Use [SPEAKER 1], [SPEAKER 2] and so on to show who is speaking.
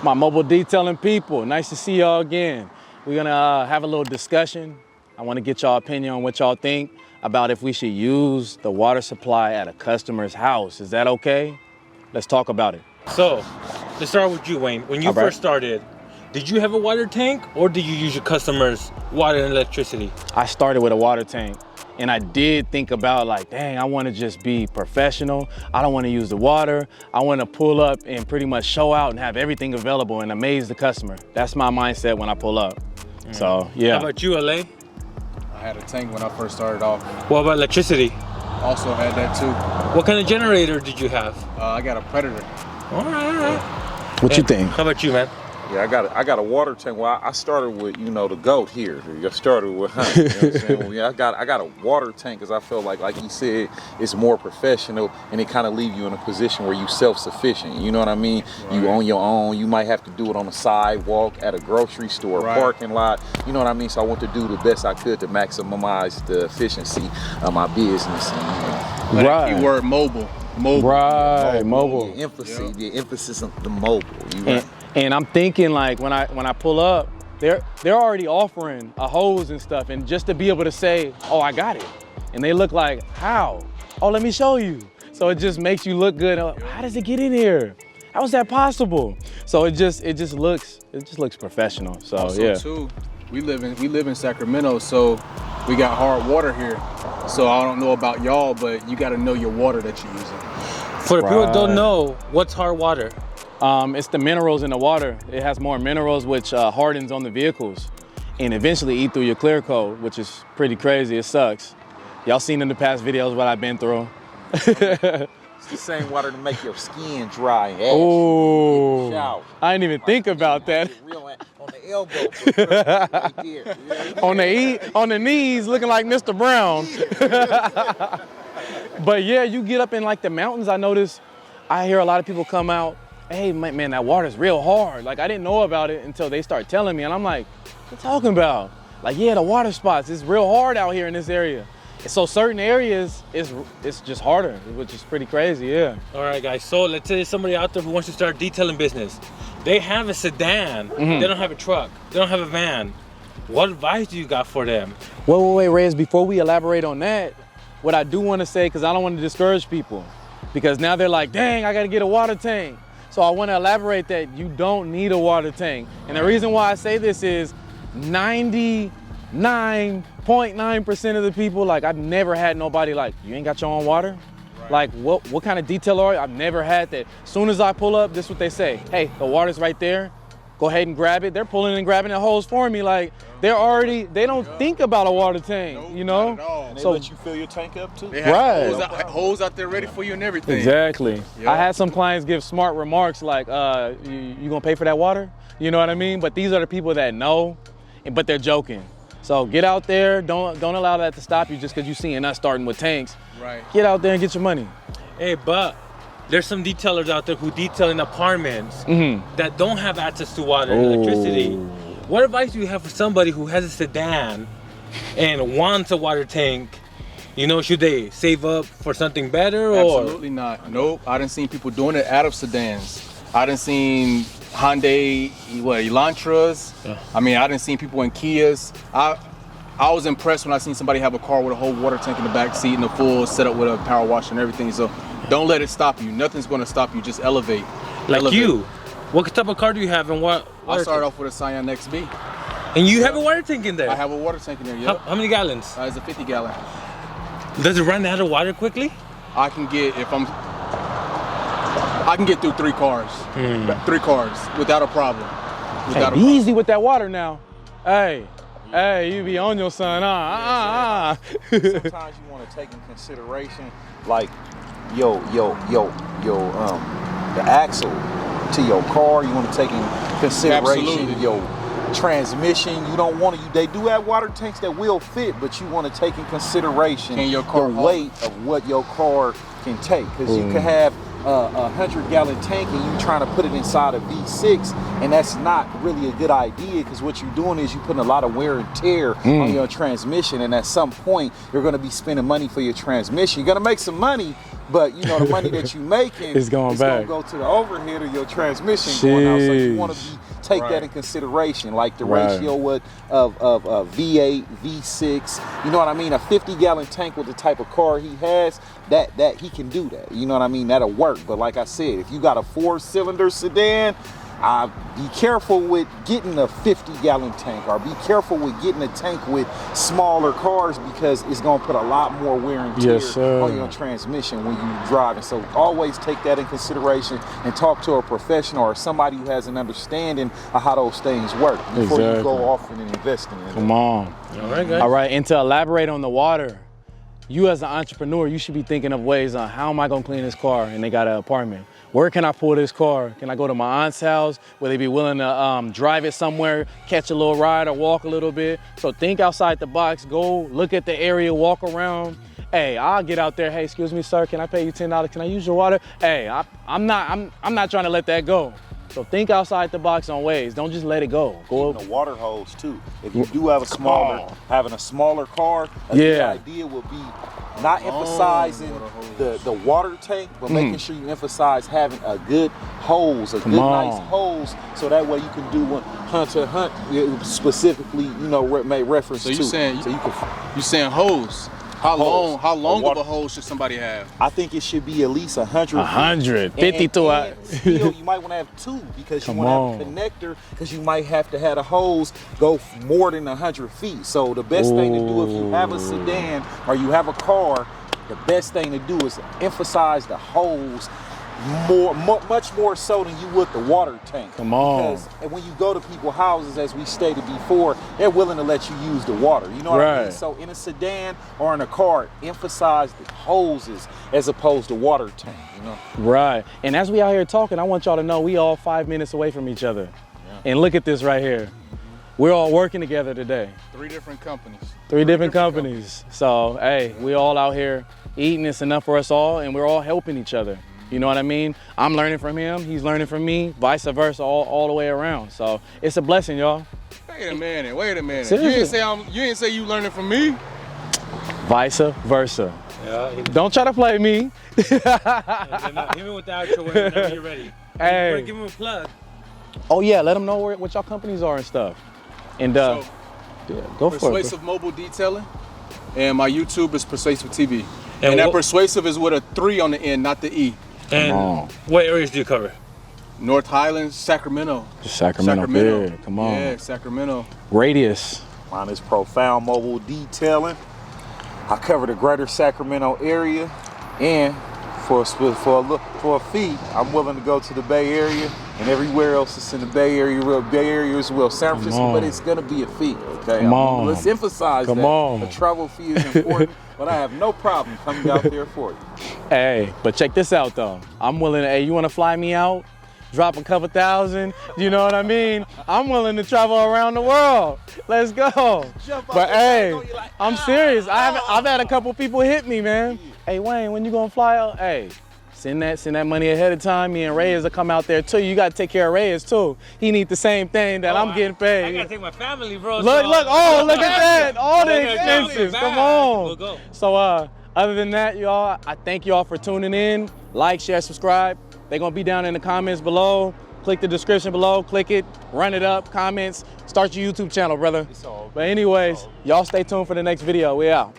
[SPEAKER 1] My mobile detailing people, nice to see y'all again. We're gonna have a little discussion. I wanna get y'all opinion on what y'all think about if we should use the water supply at a customer's house. Is that okay? Let's talk about it.
[SPEAKER 2] So, let's start with you, Wayne. When you first started, did you have a water tank or did you use your customers' water and electricity?
[SPEAKER 1] I started with a water tank. And I did think about like, dang, I want to just be professional. I don't want to use the water. I want to pull up and pretty much show out and have everything available and amaze the customer. That's my mindset when I pull up. So, yeah.
[SPEAKER 2] How about you, LA?
[SPEAKER 3] I had a tank when I first started off.
[SPEAKER 2] What about electricity?
[SPEAKER 3] Also had that too.
[SPEAKER 2] What kind of generator did you have?
[SPEAKER 3] I got a Predator.
[SPEAKER 2] All right.
[SPEAKER 1] What you think?
[SPEAKER 2] How about you, man?
[SPEAKER 4] Yeah, I got a water tank. Well, I started with, the goat here. I started with Hunt. You know what I'm saying? Well, yeah, I got a water tank because I felt like he said, it's more professional and it kind of leave you in a position where you self-sufficient. You know what I mean? Right. You on your own. You might have to do it on the sidewalk, at a grocery store, parking lot. You know what I mean? So I want to do the best I could to maximize the efficiency of my business. And,
[SPEAKER 3] But keyword mobile. Mobile.
[SPEAKER 1] Right, mobile.
[SPEAKER 4] The emphasis on the mobile.
[SPEAKER 1] And I'm thinking like when I pull up, they're already offering a hose and stuff, and just to be able to say, oh, I got it, and they look like, how? Oh, let me show you. So it just makes you look good. How does it get in here? How is that possible? So it just looks professional. So
[SPEAKER 3] also,
[SPEAKER 1] yeah.
[SPEAKER 3] Too, we live in Sacramento, so we got hard water here. So I don't know about y'all, but you got to know your water that you're using.
[SPEAKER 2] For the people who don't know, what's hard water?
[SPEAKER 1] It's the minerals in the water. It has more minerals, which hardens on the vehicles and eventually eat through your clear coat, which is pretty crazy. It sucks. Y'all seen in the past videos what I've been through.
[SPEAKER 4] It's the same water to make your skin dry and ashy.
[SPEAKER 1] Oh, I didn't even think about that.
[SPEAKER 4] On the elbow, right there.
[SPEAKER 1] On the knees, looking like Mr. Brown. But yeah, you get up in like the mountains. I hear a lot of people come out, hey man, that water's real hard. Like I didn't know about it until they start telling me, and I'm like, what you talking about? Like, yeah, the water spots, it's real hard out here in this area. And so certain areas, it's just harder, which is pretty crazy, yeah.
[SPEAKER 2] All right, guys, so let's say somebody out there who wants to start detailing business. They have a sedan, they don't have a truck, they don't have a van. What advice do you got for them?
[SPEAKER 1] Wait, Reyes, before we elaborate on that, what I do want to say, because I don't want to discourage people, because now they're like, dang, I got to get a water tank. So I want to elaborate that you don't need a water tank. And the reason why I say this is 99.9% of the people, like I've never had nobody like, you ain't got your own water? Right. Like what kind of detail are you? I've never had that. As soon as I pull up, this is what they say. Hey, the water's right there. Go ahead and grab it. They're pulling and grabbing the hose for me. Like they don't think about a water tank, you know?
[SPEAKER 3] Not at all.
[SPEAKER 4] And they let you fill your tank up too?
[SPEAKER 3] They have hose out there ready for you and everything.
[SPEAKER 1] Exactly.
[SPEAKER 3] Yep.
[SPEAKER 1] I had some clients give smart remarks like, you gonna pay for that water? You know what I mean? But these are the people that know, but they're joking. So get out there, don't allow that to stop you just because you're seeing us starting with tanks.
[SPEAKER 3] Right.
[SPEAKER 1] Get out there and get your money.
[SPEAKER 2] Hey, but there's some detailers out there who detail in apartments that don't have access to water and electricity. What advice do you have for somebody who has a sedan and wants a water tank? You know, should they save up for something better or?
[SPEAKER 3] Absolutely not. Nope. I done seen people doing it out of sedans. I done seen Hyundai, Elantras. Yeah. I mean, I done seen people in Kias. I was impressed when I seen somebody have a car with a whole water tank in the back seat and a full setup with a power washer and everything. So don't let it stop you. Nothing's going to stop you. Just elevate.
[SPEAKER 2] Like you. What type of car do you have and what?
[SPEAKER 3] I started off with a Scion XB.
[SPEAKER 2] And you have a water tank in there?
[SPEAKER 3] I have a water tank in there, yeah.
[SPEAKER 2] How many gallons?
[SPEAKER 3] It's a 50 gallon.
[SPEAKER 2] Does it run out of water quickly?
[SPEAKER 3] I can get through 3 cars. 3 cars without a problem.
[SPEAKER 1] Easy with that water now. Hey, you be on your son,
[SPEAKER 4] Sometimes you want to take in consideration, like, the axle to your car. You want to take in consideration your transmission. You don't want to. They do have water tanks that will fit, but you want to take in consideration
[SPEAKER 3] your car
[SPEAKER 4] the weight of what your car can take, because you can have a 100-gallon tank and you trying to put it inside a V6, and that's not really a good idea, because what you're doing is you're putting a lot of wear and tear on your transmission, and at some point you're going to be spending money for your transmission. You're going to make some money, but you know the money that you're making
[SPEAKER 1] is going back.
[SPEAKER 4] Going to go to the overhead of your transmission going out. So you want to take that in consideration, like the ratio of V8, V6. You know what I mean? A 50-gallon tank with the type of car he has, that he can do that. You know what I mean? That'll work. But like I said, if you got a 4-cylinder sedan, be careful with getting a 50-gallon tank, or be careful with getting a tank with smaller cars, because it's going to put a lot more wear and tear on your transmission when you're driving. So always take that in consideration and talk to a professional or somebody who has an understanding of how those things work before you go off and invest in it.
[SPEAKER 1] Come on.
[SPEAKER 2] All right, guys.
[SPEAKER 1] All right, and to elaborate on the water, you as an entrepreneur, you should be thinking of ways on how am I going to clean this car, and they got an apartment. Where can I pull this car? Can I go to my aunt's house? Will they be willing to drive it somewhere, catch a little ride or walk a little bit? So think outside the box, go look at the area, walk around. Hey, I'll get out there. Hey, excuse me, sir, can I pay you $10? Can I use your water? Hey, I'm not trying to let that go. So think outside the box on ways. Don't just let it go.
[SPEAKER 5] Even the water hose too. If you do have having a smaller car, a good idea would be not emphasizing the water tank, but making sure you emphasize having a good hose, nice hose, so that way you can do one hunt to hunt specifically, you know, made reference to.
[SPEAKER 3] So you saying hose? How long of a hose should somebody have?
[SPEAKER 5] I think it should be at least 100.
[SPEAKER 1] 150 to a.
[SPEAKER 5] Still, you might want to have two, because you want to have a connector, because you might have to have a hose go more than 100 feet. So the best thing to do if you have a sedan or you have a car, the best thing to do is emphasize the hose much more so than you would the water tank.
[SPEAKER 1] Come on.
[SPEAKER 5] Because when you go to people's houses, as we stated before, they're willing to let you use the water. You know what I mean? So in a sedan or in a car, emphasize the hoses as opposed to water tank, you know?
[SPEAKER 1] Right. And as we out here talking, I want y'all to know we all 5 minutes away from each other. Yeah. And look at this right here. We're all working together today.
[SPEAKER 3] 3 different companies.
[SPEAKER 1] 3 different companies. So, hey, we all out here eating. It's enough for us all, and we're all helping each other. You know what I mean? I'm learning from him, he's learning from me, vice versa, all the way around. So it's a blessing, y'all.
[SPEAKER 3] Wait a minute.
[SPEAKER 1] Seriously?
[SPEAKER 3] You didn't say you learning from me?
[SPEAKER 1] Vice versa.
[SPEAKER 2] Yeah,
[SPEAKER 1] don't try to play me.
[SPEAKER 2] Hit me with the outro whenever you're ready.
[SPEAKER 1] Hey.
[SPEAKER 2] Give him a plug.
[SPEAKER 1] Oh yeah, let them know what y'all companies are and stuff. And go for it.
[SPEAKER 3] Persuasive Mobile Detailing, and my YouTube is Persuasive TV. And that Persuasive is with a 3 on the end, not the E.
[SPEAKER 2] And what areas do you cover?
[SPEAKER 3] North Highlands, Sacramento.
[SPEAKER 1] Sacramento. Yeah, come on.
[SPEAKER 3] Yeah, Sacramento.
[SPEAKER 1] Radius.
[SPEAKER 5] Mine is Profound Mobile Detailing. I cover the greater Sacramento area, and for a fee, I'm willing to go to the Bay Area and everywhere else that's in the Bay Area as well. San Francisco, but it's gonna be a fee, okay? Let's emphasize that. A travel fee is important, but I have no problem coming out there for you.
[SPEAKER 1] Hey, but check this out though. I'm willing to, hey, you wanna fly me out? Drop a couple thousand, you know what I mean? I'm willing to travel around the world. Let's go. But hey, I'm serious. I've had a couple people hit me, man. Hey Wayne, when you gonna fly out? Hey, send that money ahead of time. Me and Reyes will come out there too. You gotta take care of Reyes too. He needs the same thing that I'm getting paid.
[SPEAKER 2] I gotta take my family, bro.
[SPEAKER 1] Look at that. All the expenses. Come on. So other than that, y'all, I thank y'all for tuning in. Like, share, subscribe. They're gonna be down in the comments below. Click the description below, click it, run it up, comments, start your YouTube channel, brother. But anyways, y'all stay tuned for the next video. We out.